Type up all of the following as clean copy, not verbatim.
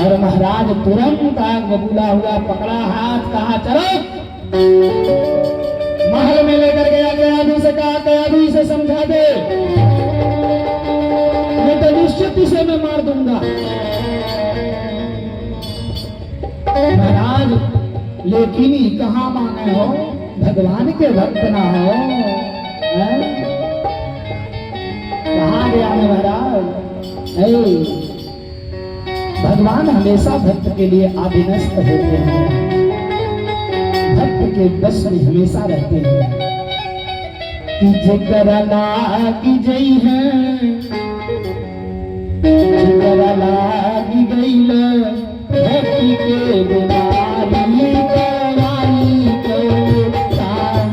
और महाराज तुरंत आग बबूला हुआ, पकड़ा हाथ, कहा चलो। महल में लेकर गया, कयाधु से कहा कयाधु इसे समझा दे, नहीं तो निश्चित इसे मैं मार दूंगा। महाराज लेकिन ही कहाँ माने हो, भगवान के भक्त ना हो, कहाँ गया है महाराज? भगवान हमेशा भक्त के लिए आदिनस्त होते हैं, भक्त के बस में हमेशा रहते हैं। कि जेकरा लागी गई है, जेकरा लागी गई भक्ति के बीमारी दवाई को काम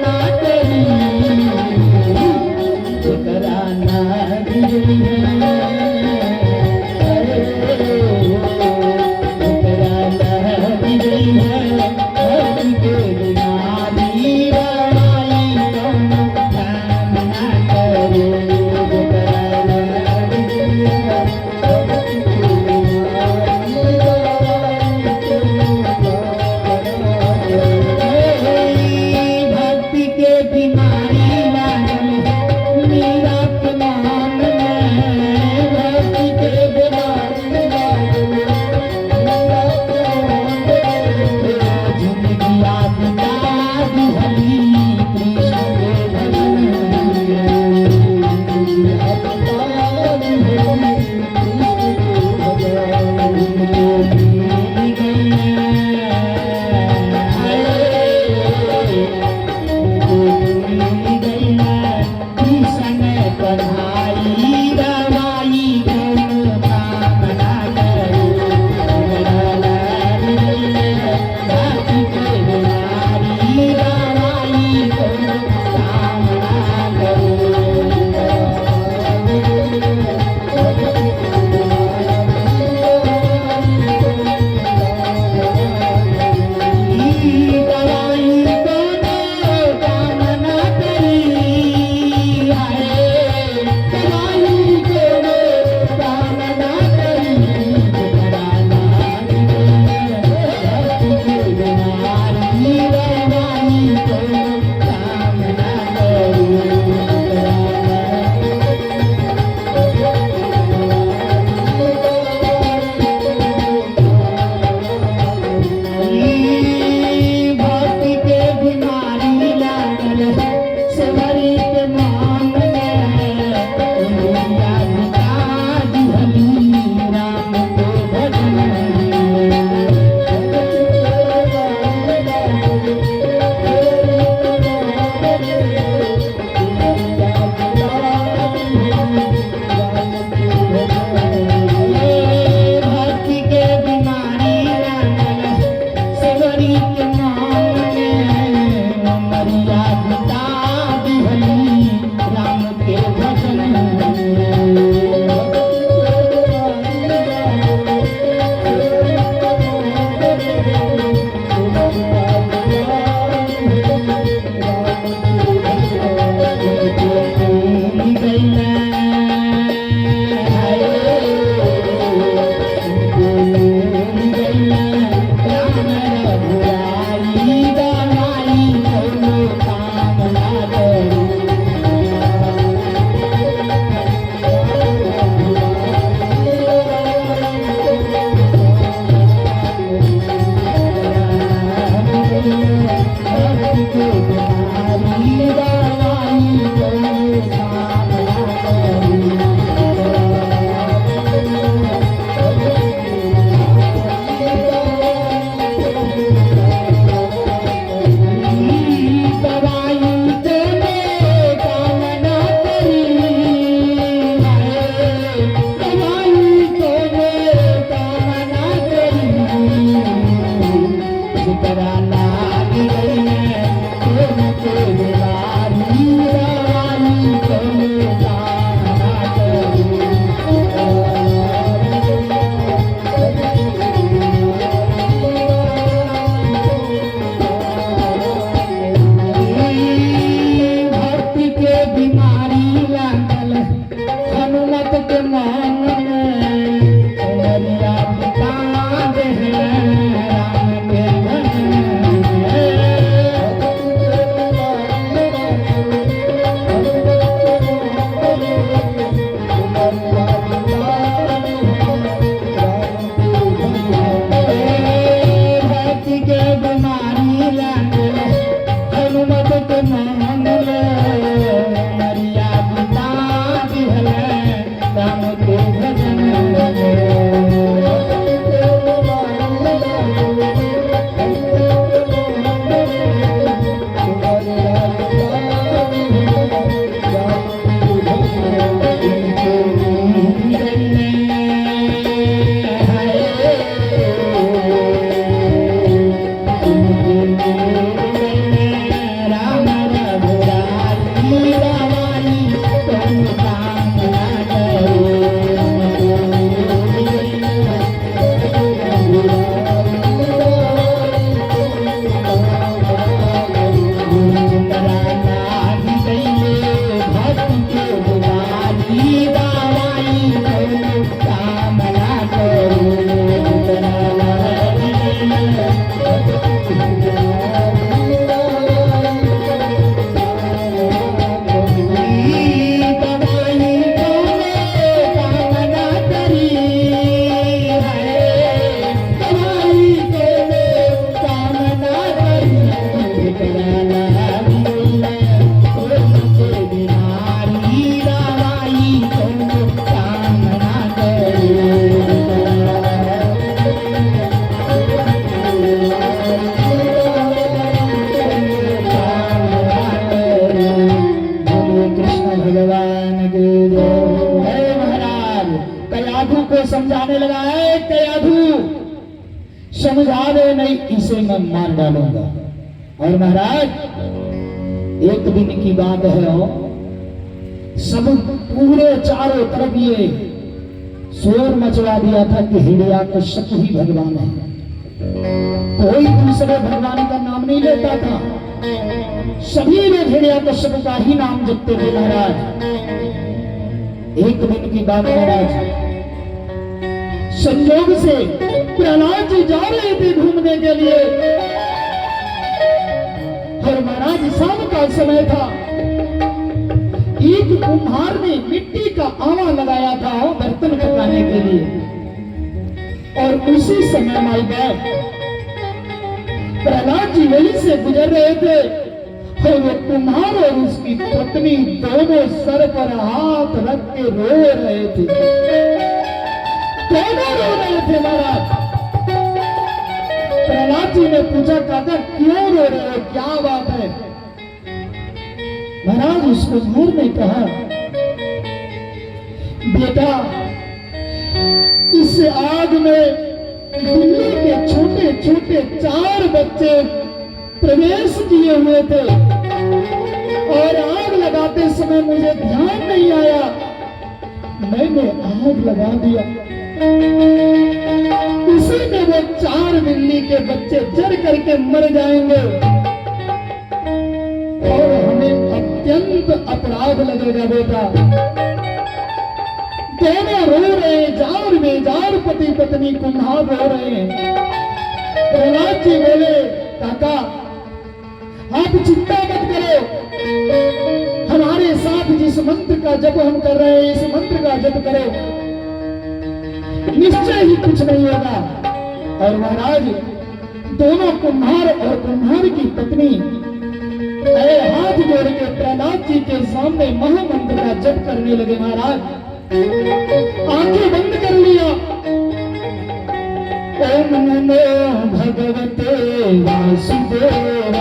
ना करो। जेकरा समझा दे, नहीं इसे मैं मार डालूंगा। और महाराज एक दिन की बात है, सब पूरे चारों तरफ ये शोर मचवा दिया था कि हिरण्यकश्यप ही भगवान है। कोई दूसरे भगवान का नाम नहीं लेता था, सभी लोग हिरण्यकश्यप का ही नाम जपते थे। महाराज एक दिन की बात, महाराज संयोग से प्रहलाद जी जा रहे थे घूमने के लिए, और महाराज शाम का समय था। एक कुम्हार ने मिट्टी का आवा लगाया था बर्तन पकाने के लिए, और उसी समय माई बाप प्रहलाद जी वहीं से गुजर रहे थे, और वो कुम्हार और उसकी पत्नी दोनों सर पर हाथ रख के रो रहे थे, दोनों रो रहे थे। महाराज प्रहलाद जी ने पूछा, काका क्यों रो रहे हो, क्या बात है? महाराज उस कुम्हार ने कहा, बेटा इस आग में दिल्ली के छोटे छोटे 4 बच्चे प्रवेश किए हुए थे, और आग लगाते समय मुझे ध्यान नहीं आया, मैंने आग लगा दिया। इसी में वो 4 बिल्ली के बच्चे जल करके मर जाएंगे, और हमें अत्यंत अपराध लगेगा। बेटा दोनों रो रहे, जार बेजार पति पत्नी कुम्हार रो रहे हैं। प्रहलाद जी बोले, काका आप चिंता मत करो, हमारे साथ जिस मंत्र का जप हम कर रहे हैं, इस मंत्र का जप करो, निश्चय ही कुछ नहीं होगा। और महाराज दोनों कुम्हार और कुम्हार की पत्नी हाथ जोड़ के प्रहलाद जी के सामने महामंत्र का जप करने लगे। महाराज आंखें बंद कर लिया, ओम नमो भगवते वासुदेवाय,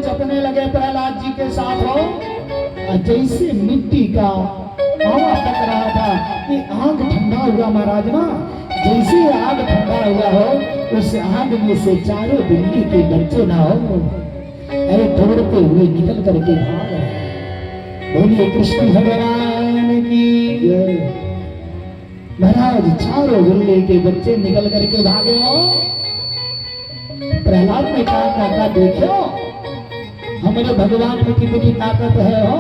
जपने लगे प्रहलाद जी के साथ हो, जैसे मिट्टी का आवा पक रहा था कि आग ठंडा हुआ। महाराज ना जैसे आग ठंडा हुआ हो, उस आग में से 4 बिल्ली के बच्चे ना हो, अरे दौड़ते हुए निकल करके भाग रहे। बोलिए कृष्ण भगवान की जय। महाराज 4 बिल्ली के बच्चे निकल करके भागे हो। प्रहलाद ने कहा, काका देखो हमारे भगवान में कितनी ताकत है हो,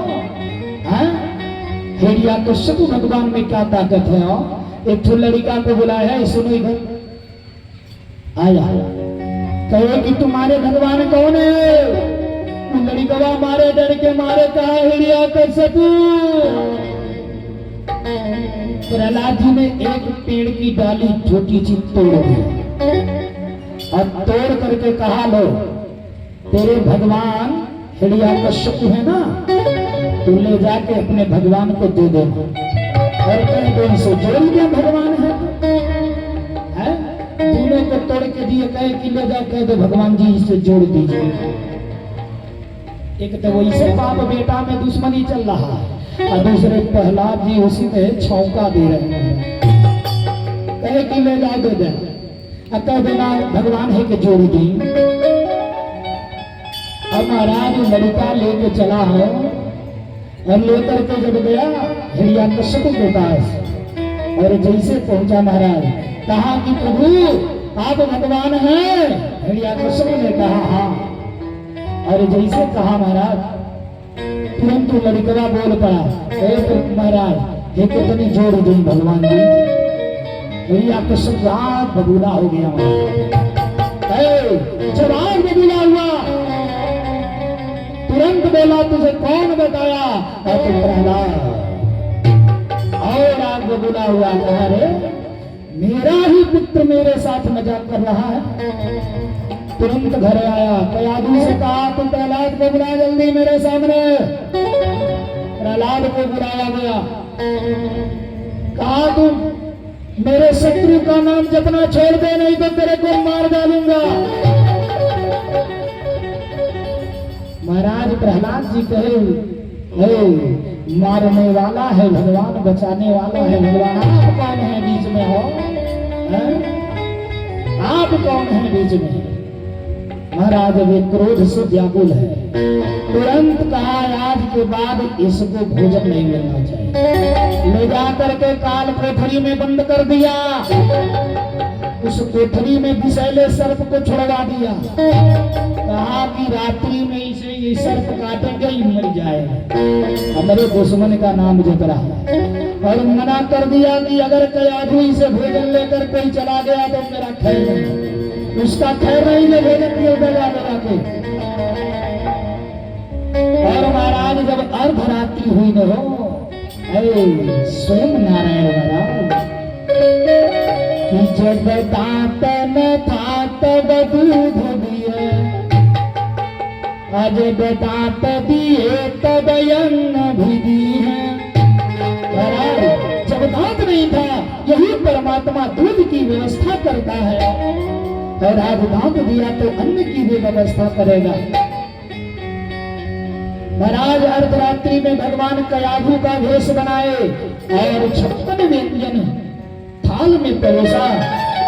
हिरण्यकश्यप भगवान में क्या ताकत है हो। एक तो लड़का को बुलाया है, सुनो इधर आया, कहे कि तुम्हारे भगवान कौन है? लड़का मारे डर के मारे कहा हिरण्यकश्यप। प्रहलाद जी ने एक पेड़ की डाली छोटी सी तोड़ दी और तोड़ करके कहा, लो तेरे भगवान हिरण्यकश्यप है ना, तू ले जाके अपने भगवान को दे देना, और कहीं दोनों से जोड़ लिया भगवान है? दोनों को तोड़ के दिए, कहे कि ले जा कह दो भगवान जी इसे जोड़ दीजिए। एक तो वही से बाप बेटा में दुश्मनी चल रहा है, और दूसरे प्रहलाद जी उसी में छौंका दे रहे हैं, कहे कि ले जा दे दे। कह देना भगवान है कि जोड़ी दी। अब महाराज लड़का लेके चला है और लेकर के जब गया हिरण्यकश्यप के पास और जैसे पहुंचा महाराज कहा कि प्रभु आप भगवान हैं। हिरण्यकश्यप ने कहा हाँ। और जैसे कहा महाराज तुरंत लड़कवा बोल पड़ा तो महाराज एक कितनी जोड़ दी भगवान जी। हिरण्यकश्यप रात बबूला हो गया जवान बबूला हुआ तुरंत बोला तुझे कौन बताया और तुम प्रहलाद। और आग बबूला हुआ कहा रे मेरा ही पुत्र मेरे साथ मजाक कर रहा है। तुरंत घर आया कयाधु से कहा तुम प्रहलाद को बुला जल्दी मेरे सामने। प्रहलाद को बुलाया गया कहा तुम मेरे शत्रु का नाम जपना छोड़ दे नहीं तो तेरे को मार डालूंगा। महाराज प्रहलाद जी कहे मारने वाला है भगवान बचाने वाला है भगवान आप कौन है बीच में हो आप कौन है बीच में। महाराज वे क्रोध से व्याकुल है तुरंत कहा आज के बाद इसको भोजन नहीं मिलना चाहिए। ले जाकर के काल कोठरी में बंद कर दिया। उस कोठरी में विषैले सर्प को छुड़वा दिया। कहा कि रात्रि में इसे ये सर्प काटेंगे ही मर जाएगा। हमारे दुश्मन का नाम जप रहा है और मना कर दिया कि अगर कयाधु इसे भोजन लेकर कोई चला गया तो मेरा खैर नहीं। उसका खैर नहीं ले भोजन दिया के। और महाराज जब अर्धरात्रि हुई न हो स्वयं नारायण महाराज कि जब दातन था तब दूध दिए जब दात दिए तब अन्न भी दिए। जब दांत नहीं था यही परमात्मा दूध की व्यवस्था करता है और आज दांत दिया तो अन्न की भी व्यवस्था करेगा। महाराज अर्धरात्रि में भगवान कयाधु का भेष बनाए और 56 व्यंजन थाल में परोसा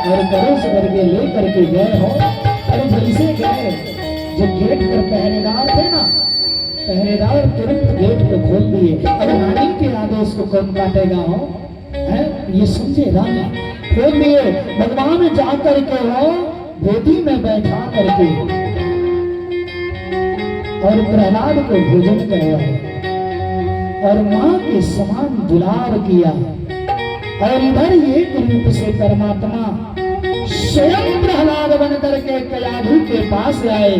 और परोस करके लेकर के गए हो। अरे जैसे गए जो गेट पर पहरेदार थे ना पहरेदार तुरंत गेट को खोल दिए। अब रानी के आदेश को कौन काटेगा हो है ये समझे रानी खोल दिए। भगवान जाकर के हो गोदी में बैठा करके और प्रहलाद को भोजन करवाया और मां के समान दुलार किया। और इधर एक रूप से परमात्मा स्वयं प्रहलाद बन करके कयाधु के पास आए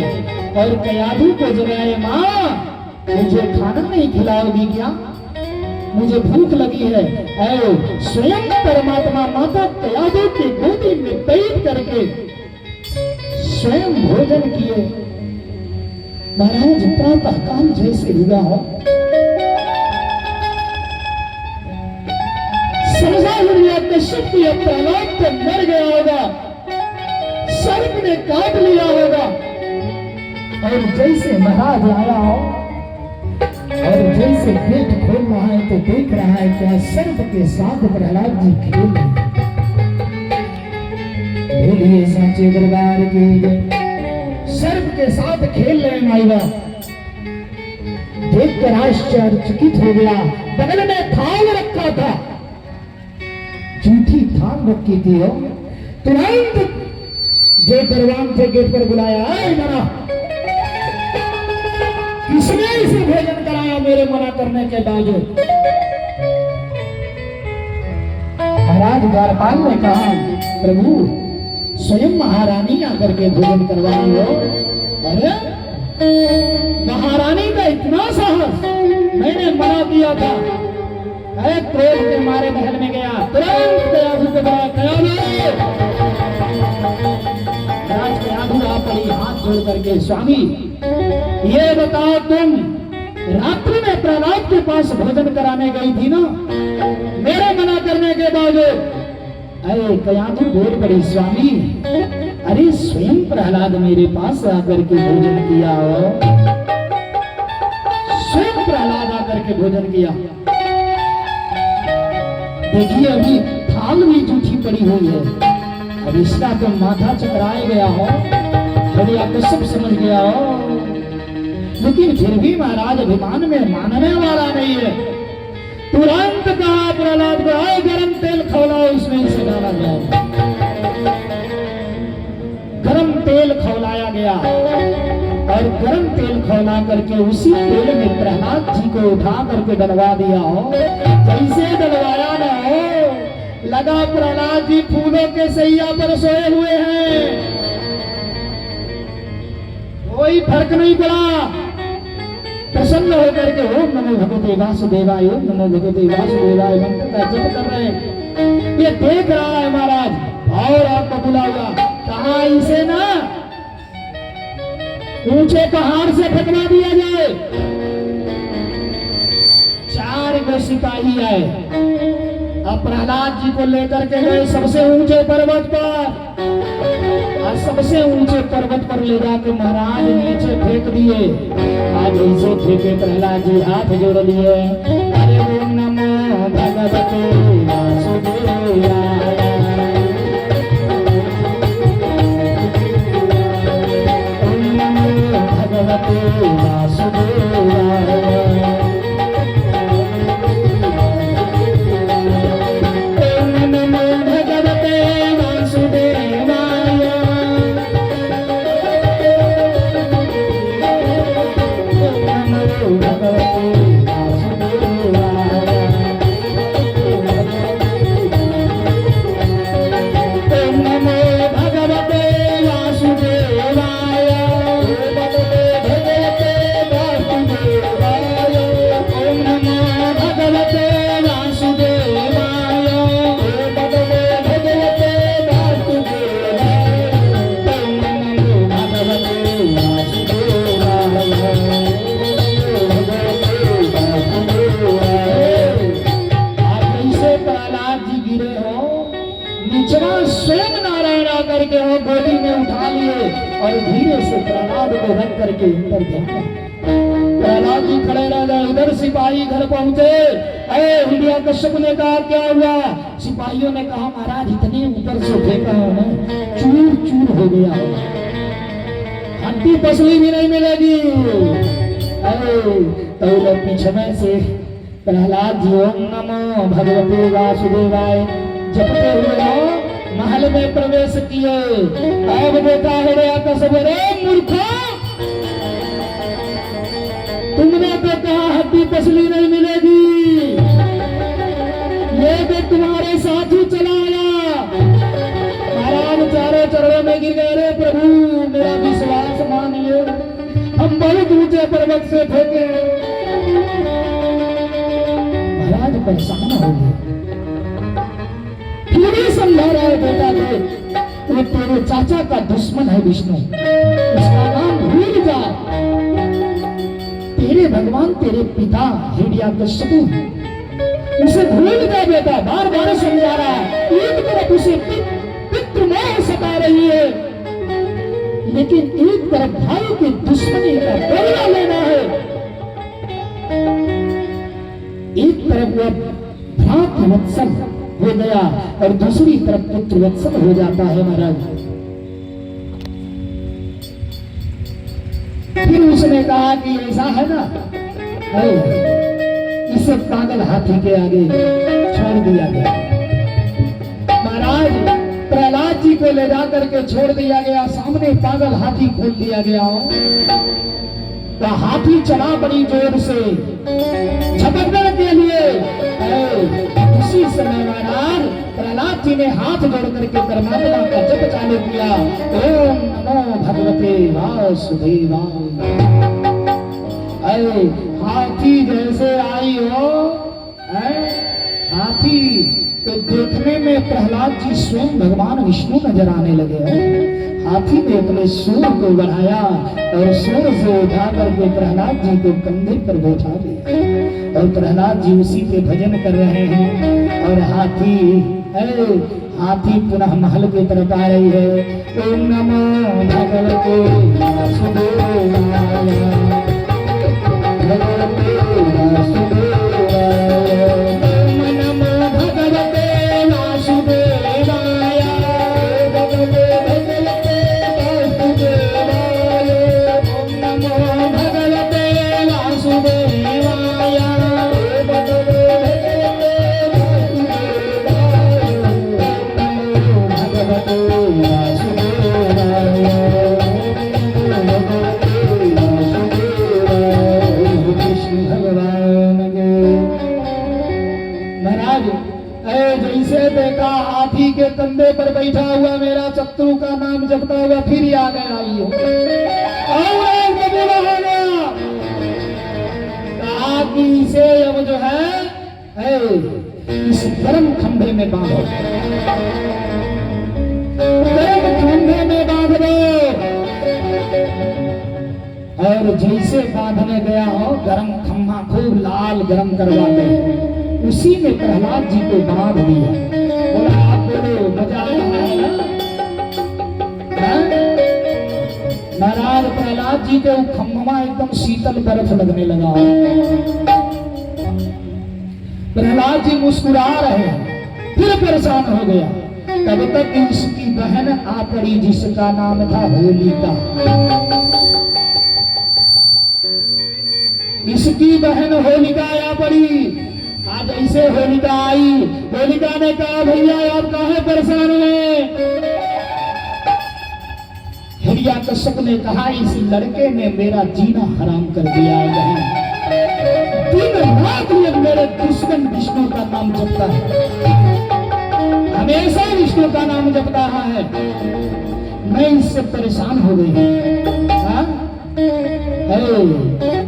और कयाधु को जगाए मां मुझे खाना नहीं खिलाओगी क्या मुझे भूख लगी है। स्वयं परमात्मा माता कयाधु की गोदी में बैठ करके स्वयं भोजन किए। महाराज प्रातः काल जैसे हुआ हो समझा हिरण्यकश्यप प्रहलाद तो मर गया होगा सर्प ने काट लिया होगा। और जैसे महाराज आया हो और जैसे गेट खोल रहा है तो देख रहा है क्या सर्प के साथ प्रहलाद जी खेल बोलिए सांचे दरबार की सर्प के साथ खेल रहे माईवा। देखकर आश्चर्यचकित हो गया। बगल में थाल रखा था जूठी थाल रखी थी हो। तुरंत जो दरवान थे गेट पर बुलाया मना किसने इसे भोजन कराया मेरे मना करने के बावजूद। महाराज द्वारपाल ने कहा प्रभु स्वयं महारानी आकर के भोजन करवाई हो। अरे महारानी का इतना साहस मैंने मना किया था। क्रोध के मारे महल में गया तुरंत कयाधु को बुलाया कयाधु आप पड़ी हाथ जोड़ करके स्वामी ये बताओ तुम रात्रि में प्रहलाद के पास भोजन कराने गई थी ना मेरे मना करने के बावजूद। अरे कयाधु बोल पड़ी स्वामी अरे स्वयं प्रहलाद मेरे पास आकर के भोजन किया हो स्वयं प्रहलाद आकर के भोजन किया। देखिए अभी थाल भी जूठी पड़ी हुई है। अब इसका तो माथा चकराए गया हो, हिरण्यकश्यप समझ गया हो, लेकिन फिर भी महाराज अभिमान में मानने वाला नहीं है। तुरंत कहा प्रहलाद को, आए गरम तेल खौलाओ, इसमें इसे डाला जाए। गरम तेल खौलाया गया और गरम तेल खौला करके उसी तेल में प्रहलाद जी को उठा करके डलवा दिया हो। जैसे डलवाया ना हो, लगा प्रहलाद जी फूलों के सैया पर सोए हुए हैं, कोई फर्क नहीं पड़ा। प्रसन्न होकर के ओम नमो भगवते वासुदेवाय, ओम नमो भगवते वासुदेवाय मंत्र का जप कर रहे हैं। ये देख रहा है महाराज और आपको बुला हुआ, कहा इसे ना ऊंचे पहाड़ से फेंकवा दिया जाए। 4 गो सिपाही आए, अब प्रहलाद जी को लेकर के गए सबसे ऊंचे पर्वत पर, और सबसे ऊंचे पर्वत पर ले जाके महाराज नीचे फेंक दिए। आज ऐसे फेंके प्रहलाद जी हाथ जोड़ लिए, अरे ओम नमो भगवते वासुदेवाय, ओम नमो भगवते वासुदेवाय, ओम नमो भगवते वासुदेवाय, ओम नमो भगवते स्वयं नारायण आकर के हो गोदी में उठा लिए और धीरे से प्रहलाद को रख करके ऊपर जाना। प्रहलाद जी खड़े रह गए, उधर सिपाही घर पहुंचे। हिरण्यकश्यप ने कहा क्या हुआ? सिपाहियों ने कहा महाराज इतने ऊपर से फेंका हो ना, चूर चूर हो गया हो, हड्डी पसली भी नहीं मिलेगी। तो लोग पीछे में से प्रहलाद जी ओम नमो भगवते वासुदेवाय जपते हुए हो महल में प्रवेश किए। अब देखा हिरण्यकश्यप, रे मूर्खों, तुमने तो कहा हड्डी पसली नहीं मिलेगी, ये तो तुम्हारे साथ ही चला आया। महाराज चारों चरणों में गिर गए, रे प्रभु मेरा विश्वास मानिए, हम बहुत ऊंचे पर्वत से फेंके। महाराज परेशान हो गए, फिर भी समझा रहा है बेटा ले, वो तेरे चाचा का दुश्मन है विष्णु, उसका नाम भूल जा। तेरे भगवान तेरे पिता हिरण्यकश्यप, उसे भूल जा बेटा, बार बार समझा रहा है। एक तरफ उसे पितृमोह सता रही है, लेकिन एक तरफ भाई की दुश्मनी का बदला लेना है। एक तरफ वह भ्रातृवत्सल हो गया और दूसरी तरफ पुत्रवत्सल हो जाता है महाराज। फिर उसने कहा कि ऐसा है ना, इसे पागल हाथी के आगे छोड़ दिया गया। महाराज प्रहलाद जी को ले जाकर के छोड़ दिया गया, सामने पागल हाथी खोल दिया गया। तो हाथी चला बड़ी जोर से झपटने के लिए। उसी समय महाराज प्रहलाद जी ने हाथ जोड़ करके परमात्मा का जप चालू किया, ओम नमो भगवते वासुदेवाय। हाथी जैसे आई हो, हाथी तो देखने में प्रहलाद जी स्वयं भगवान विष्णु नजर आने लगे हैं। हाथी ने अपने सूर को बढ़ाया और सूर से उठा करके प्रहलाद जी को कंधे पर बैठा दिया और प्रहलाद जी उसी पे भजन कर रहे हैं। और हाथी पुनः महल की तरफ आ रही है। ओम नमो भगवते वासुदेवाय, भगवते वासुदेवाय, ओम नमो भगवते वासुदेवाय, कंधे पर बैठा हुआ मेरा शत्रु का नाम जपता हुआ फिर आ गया आई हो और एक बोला हो गया कहा कि इसे अब जो है इस गर्म खंभे में बांधो, गर्म खंभे में बांध दो। और जैसे बांधने गया हो गर्म खंभा खूब लाल गर्म करवा दे, उसी में प्रहलाद जी को बांध दिया। बोला आप बोलो मजा आ रहा है ना? महाराज प्रहलाद जी के खंभा एकदम शीतल बर्फ लगने लगा। प्रहलाद जी मुस्कुरा रहे हैं, फिर परेशान हो गया। तब तक उसकी बहन आ पड़ी जिसका नाम था होलिका। इसकी बहन होलिका आ पड़ी। आज ऐसे होलिका आई, होलिका ने कहा भैया आप काहे परेशान हुए? हिरण्यकश्यप ने कहा इस लड़के ने मेरा जीना हराम कर दिया है। दिन रात ये मेरे दुश्मन विष्णु का नाम जपता है, हमेशा विष्णु का नाम जपता है। मैं इससे परेशान हो गई।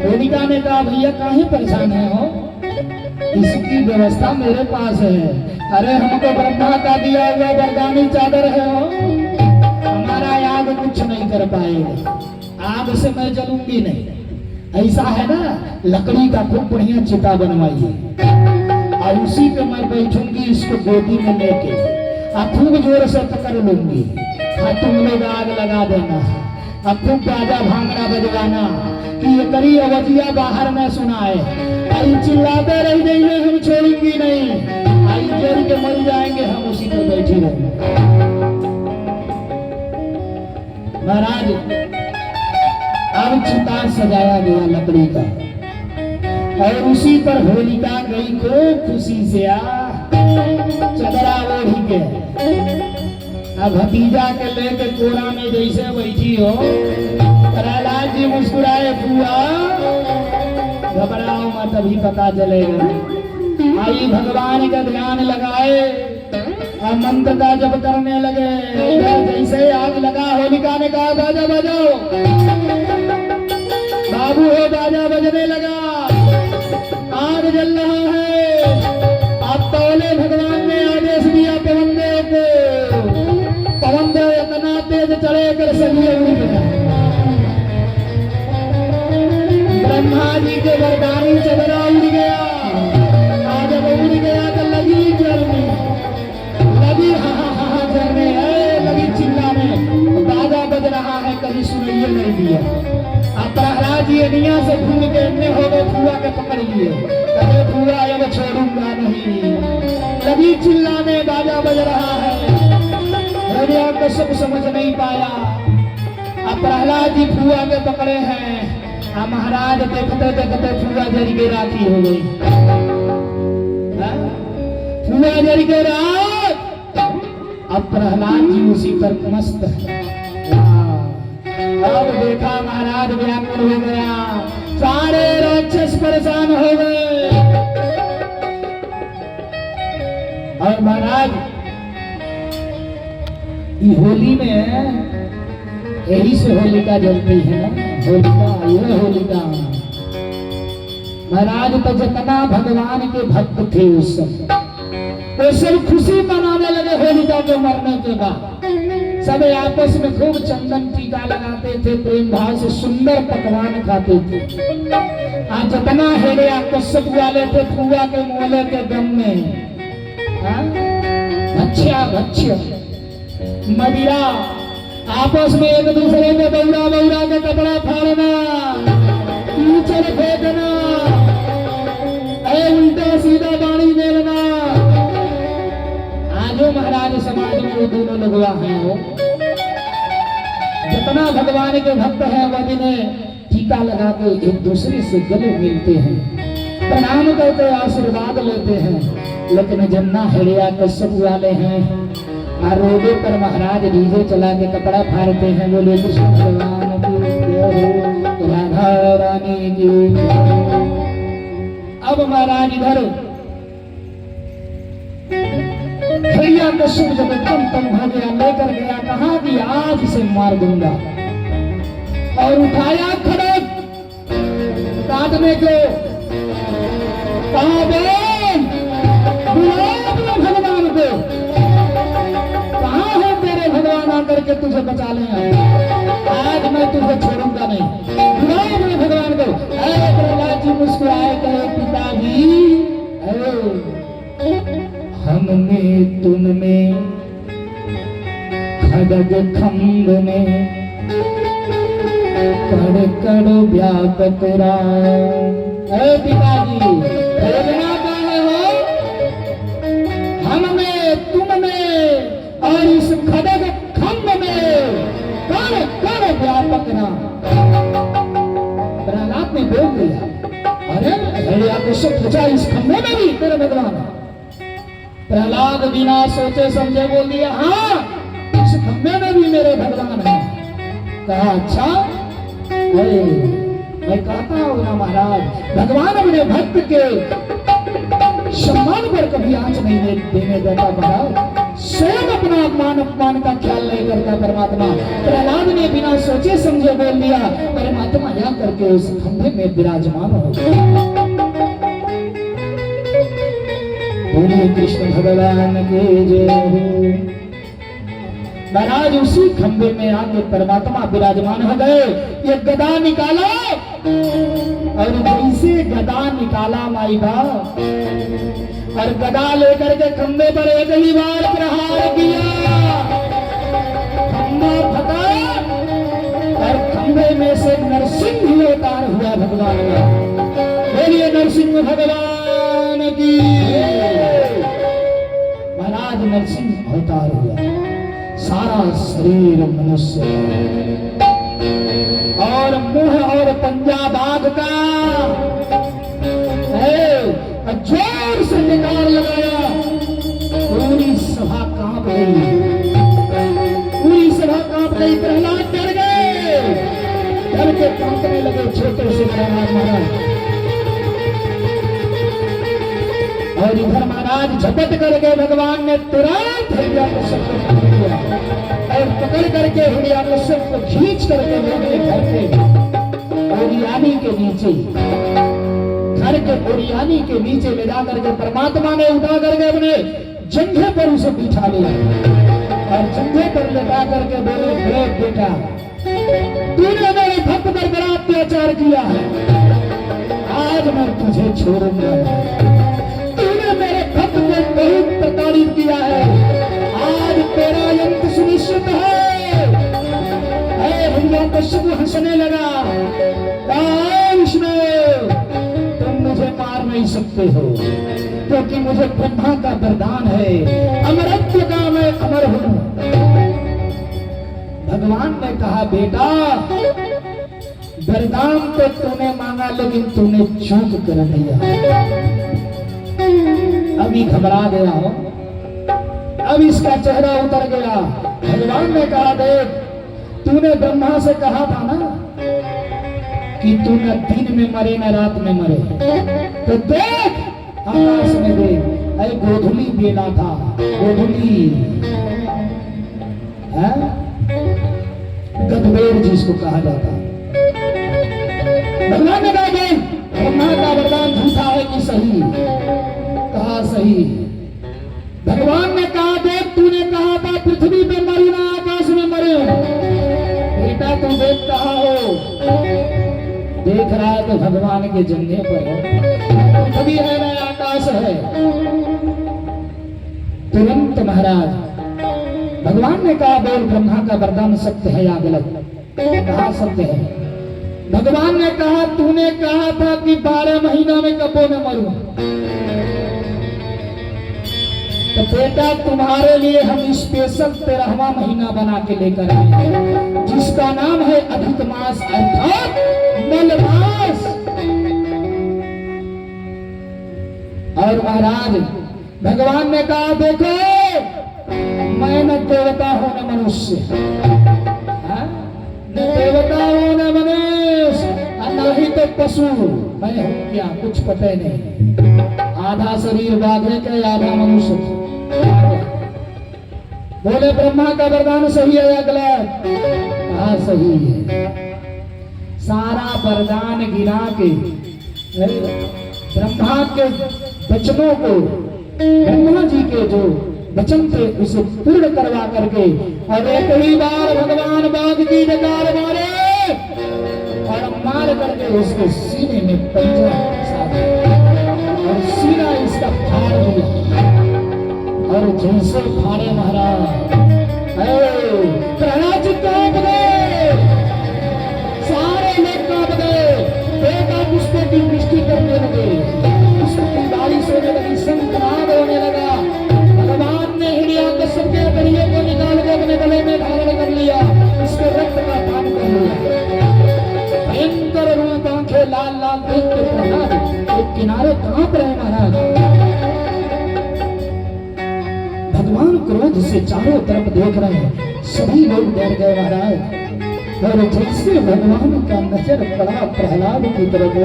होलिका ने कहा भैया काहे परेशान है हो? इसकी व्यवस्था मेरे पास है। अरे हमको ब्रह्मा का दिया हुआ वरदानी चादर है हो, हमारा आग कुछ नहीं कर पाएगा। आग से मैं जलूंगी नहीं। ऐसा है ना, लकड़ी का खूब बढ़िया चिता बनवाइए और उसी पे मैं बैठूंगी इसको गोदी में लेके और खूब जोर से पकड़ लूंगी और तुम लोग आग लगा देना और खूब बाजा भांगना बजवाना कि ये करी अवधिया बाहर न सुनाए। आई चिल्लाते रह जाइए, हम छोड़ेंगी नहीं। आई जल के मर जाएंगे हम, उसी पे बैठी रहेंगे। महाराज अब चिता सजाया गया लकड़ी का और उसी पर होलिका गई खूब खुशी से चदरा ओढ़ी के। अब भतीजा के लेके कोरा में जैसे बैठी हो, प्रहलाद जी मुस्कुराए फुआ घबराओ मत अभी पता चलेगा। आई भगवान का ध्यान लगाए और मंत्र का जप करने लगे। जैसे आग लगा होलिका ने कहा बाजा बजाओ। बाबू हो बाजा बजने लगा, आग जल रहा है। अब तौले भगवान ने आदेश दिया पवन देव को, पवन देव इतना तेज चढ़े कर सभी उड़ गया। ब्रह्मा जी के वरदानी चदरा उड़ गया। आज जब उड़ गया तो लगी जलने, लगी हा जलने, लगी चिल्लाने, बाजा बज रहा है कहीं सुनाइए नहीं दिया। अब प्रहलाद जी एनिया से घूम के इतने हो गए, फुआ के पकड़ लिए। अरे फुआ अब छोड़ूंगा नहीं, लगी चिल्लाने, बाजा बज रहा है। हिरण्यकश्यप समझ नहीं पाया। अब प्रहलाद जी फुआ के पकड़े हैं। अब महाराज देखते देखते फुआ जल के राखी हो गई। फुआ जल के राख। अब प्रहलाद जी उसी पर मस्त है। अब देखा महाराज व्याकुल हो गया, सारे राक्षस परेशान हो गए। और महाराज होली में यही से होलिका जलती है ना, होलिका ये होलिका। महाराज तो जितना भगवान के भक्त थे उस समय वो सब खुशी मनाने लगे होलिका के मरने के बाद। सब आपस में खूब चंदन टीका लगाते थे, प्रेम भाव से सुंदर पकवान खाते थे। आज जितना हिरण्यकश्यप वाले थे फुआ के मोले के दम में भक्ष्या भक्ष्य मदिरा, आपस में एक दूसरे के बौरा बौरा के कपड़ा फाड़ना, कीचड़ फेंकना, उल्टा सीधा पानी मेलना। आजो महाराज समाज में वो दोनों लगवा हैं। वो जितना भगवान के भक्त हैं वह दिन टीका लगा के एक दूसरे से गले मिलते हैं, प्रणाम करते आशीर्वाद लेते हैं। लेकिन जन्ना हिरण्यकश्यप वाले हैं रोडे पर महाराज डीजे चला के कपड़ा फाड़ते हैं। बोले कृष्ण भगवान की जय हो, राधा रानी की जय हो। अब महाराज इधर हिरण्यकश्यप जब एकदम तंग हो गया, लेकर गया, कहा कि आज इसे मार दूंगा, और उठाया खड़ग काटने को, कहा बोल बुलाओ अपने भगवान को, कहाँ है तेरे भगवान आकर के तुझे बचा लें, आज मैं तुझे छोड़ूंगा नहीं, बुलाओ अपने भगवान को। अरे प्रहलाद जी मुस्कुराए कहे पिताजी, हम में तुम में खड्ग खंभ में कड़ कड़ व्यापक राम। अरे पिताजी भेजना कहे हो, हम में तुम में और इस खड्ग खंभ में कड़ कड़ व्यापक राम। प्रहलाद ने बोल दिया, अरे हिरण्यकश्यप पूछा इस खंभे में भी तेरे भगवान है? प्रहलाद बिना सोचे समझे बोल दिया, हाँ इस खंभे में भी मेरे भगवान है। कहा अच्छा, मैं कहता हूं ना महाराज, भगवान अपने भक्त के सम्मान पर कभी आंच नहीं देने देता महाराज, स्वयं अपना अपमान का ख्याल नहीं करता परमात्मा। प्रहलाद ने बिना सोचे समझे बोल दिया, परमात्मा जा करके उस खंभे में विराजमान हो गए। बोलिए कृष्ण भगवान के जय हो। महाराज उसी खंभे में आके परमात्मा विराजमान हो गए। ये गदा निकाला, और जैसे गदा निकाला माई बाप, और गदा लेकर के खंभे पर एक ही बार प्रहार किया, खंभा फटा, और खंभे में से नरसिंह ही अवतार हुआ भगवान का। बोलिए नरसिंह भगवान की। महाराज नरसिंह अवतार हुआ, सारा शरीर मनुष्य और मुंह और पंजा बाघ का है, जोर से निकाल लगाया, पूरी सभा कांप गई, पूरी सभा कांप गई। प्रहलाद डर गए, डर के कांपने लगे छोटे से प्रहलाद महाराज। और इधर महाराज झपट करके भगवान ने तुरंत हिरण्यकश्यप को पकड़ लिया, और पकड़ करके हिरण्यकश्यप को खींच करके अपने घर के ओरियानी के नीचे, घर के ओरियानी के नीचे ले जा करके परमात्मा ने उठा करके अपने जंघे पर उसे बिठा लिया, और जंघे पर लेटा करके बोले, देख बेटा तूने मेरे भक्त पर बड़ा अत्याचार किया है, आज मैं तुझे छोड़ूंगा नहीं। मेरे भक्त को बहुत प्रताड़ित किया है, आज तेरा अंत सुनिश्चित है। हिरण्यकश्यप हंसने लगा, कहा विष्णु तुम मुझे मार नहीं सकते हो, क्योंकि मुझे ब्रह्मा का वरदान है, अमरत्व का मैं अमर हूं। भगवान ने कहा बेटा वरदान तो तूने मांगा, लेकिन तूने चूक कर दिया। अभी घबरा गया हो, अब इसका चेहरा उतर गया। भगवान ने कहा देख तूने ब्रह्मा से कहा था ना कि तू न दिन में मरे न रात में मरे, तो देख आकाश में देख, अरे गोधुली बेला था, गोधुली गदबेर जिसको कहा जाता। भगवान ने कहा ब्रह्मा का वरदान झूठा है कि सही? कहा सही। भगवान ने कहा देख तूने कहा था पृथ्वी पे मरी ना आकाश में मरे, बेटा तू देख कहा हो, देख रहा है तो भगवान के जंघे पर हो, पृथ्वी है ना आकाश है। तुरंत महाराज भगवान ने कहा बोल ब्रह्मा का वरदान सत्य है या गलत? कहा सत्य है। भगवान ने कहा तूने कहा था कि 12 महीना में कब्बों में मरूं, तो बेटा तुम्हारे लिए हम स्पेशल 13वां महीना बना के लेकर आए, जिसका नाम है अधिक मास अर्थात मलमास। और महाराज भगवान ने कहा देखो मैं न देवता हूं न मनुष्य, न देवता हूं न मनुष्य, न ही तो पशु, मैं हूं क्या कुछ पता नहीं। आधा शरीर बाघ है, आधा मनुष्य। बोले ब्रह्मा का वरदान सही है या गलत? कहा सही है। सारा वरदान गिरा के ब्रह्मा के वचनों को, ब्रह्मा जी के जो वचन थे उसे पूर्ण करवा करके और एक ही बार भगवान बाघ की डकार मारे और मार करके उसके सीने में पंजा फंसा दिया और सीना इसका फाड़ दिया। और जैसे फाड़े महाराज प्रहलाद जी कांप गए, सारे लोग कांप गए। बेटा पुष्पों की वृष्टि करने लगे, पुष्प की बारिश होने लगी, शंखनाद होने लगा। भगवान ने हिरण्यकश्यप के कड़ियों को निकाल के अपने गले में धारण कर लिया, उसके रक्त का पान कर लिया। भयंकर रूप, आंखें लाल लाल देख के प्रहलाद एक किनारे कांप रहे महाराज। भगवान क्रोध से चारों तरफ देख रहे हैं, सभी लोग डर गए महाराज। और जैसे भगवान का नजर पड़ा प्रहलाद की तरफ,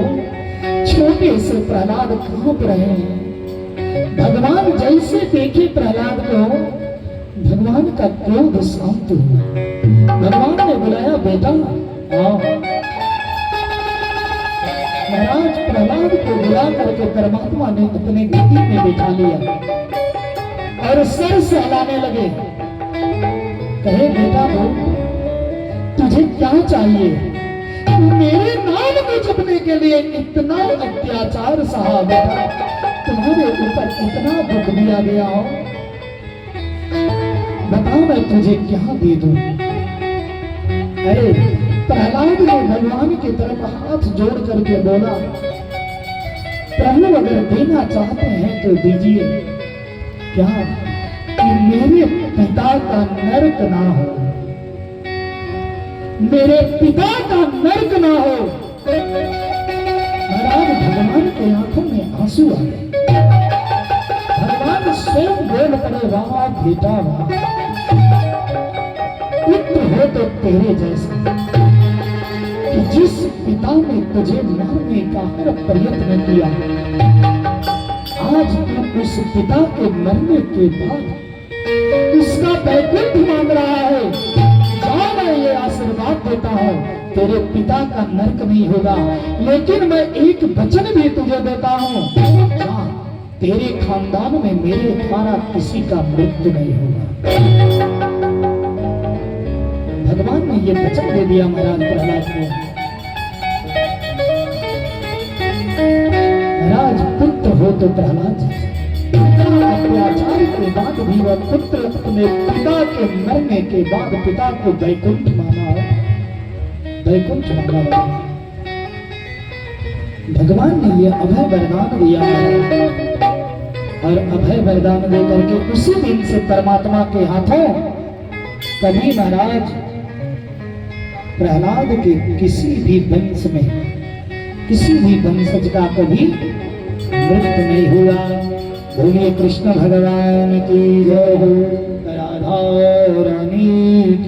छोटे से प्रहलाद कांप रहे हैं। भगवान जैसे देखे प्रहलाद को, भगवान का क्रोध शांत हुआ। भगवान ने बुलाया, बेटा आओ। महाराज प्रहलाद को बुला करके परमात्मा ने अपने गति में बिठा लिया और सर सहलाने लगे। कहे बेटा बोल, तुझे क्या चाहिए? मेरे नाम को जपने के लिए इतना अत्याचार सहा बेटा, तुम्हारे ऊपर इतना दुख दिया गया हो, बता मैं तुझे क्या दे दूं? अरे प्रहलाद ने भगवान की तरफ हाथ जोड़ करके बोला, प्रभु अगर देना चाहते हैं तो दीजिए। क्या? कि मेरे पिता का नरक ना हो, मेरे पिता का नरक ना हो। महाराज भगवान के आंखों में आंसू आ गए। भगवान स्वयं बोल पड़े, वाह बेटा वाह, पुत्र हो तो तेरे जैसे, कि जिस पिता ने तुझे मारने का हर प्रयत्न किया, आज तू उस पिता के मरने के बाद उसका वैकुंठ मांग रहा है। जा, मैं ये आशीर्वाद देता हूँ, तेरे पिता का नरक नहीं होगा, लेकिन मैं एक वचन भी तुझे देता हूँ, जा, तेरे खानदान में मेरे द्वारा किसी का मृत्यु नहीं होगा। भगवान ने ये वचन दे दिया महाराज प्रहलाद को। महाराज पुत्र हो तो प्रहलाद जी, अत्याचार के बाद भी वह पुत्र अपने पिता के मरने के बाद पिता को वैकुंठ माना, वैकुंठ माना। भगवान ने ये अभय वरदान दिया है और अभय वरदान देकर के उसी दिन से परमात्मा के हाथों कभी महाराज प्रहलाद के किसी भी वंश में, किसी भी वंशज का कभी मृत्यु नहीं हुआ। बोलिए कृष्ण भगवान की जय हो, राधा रानी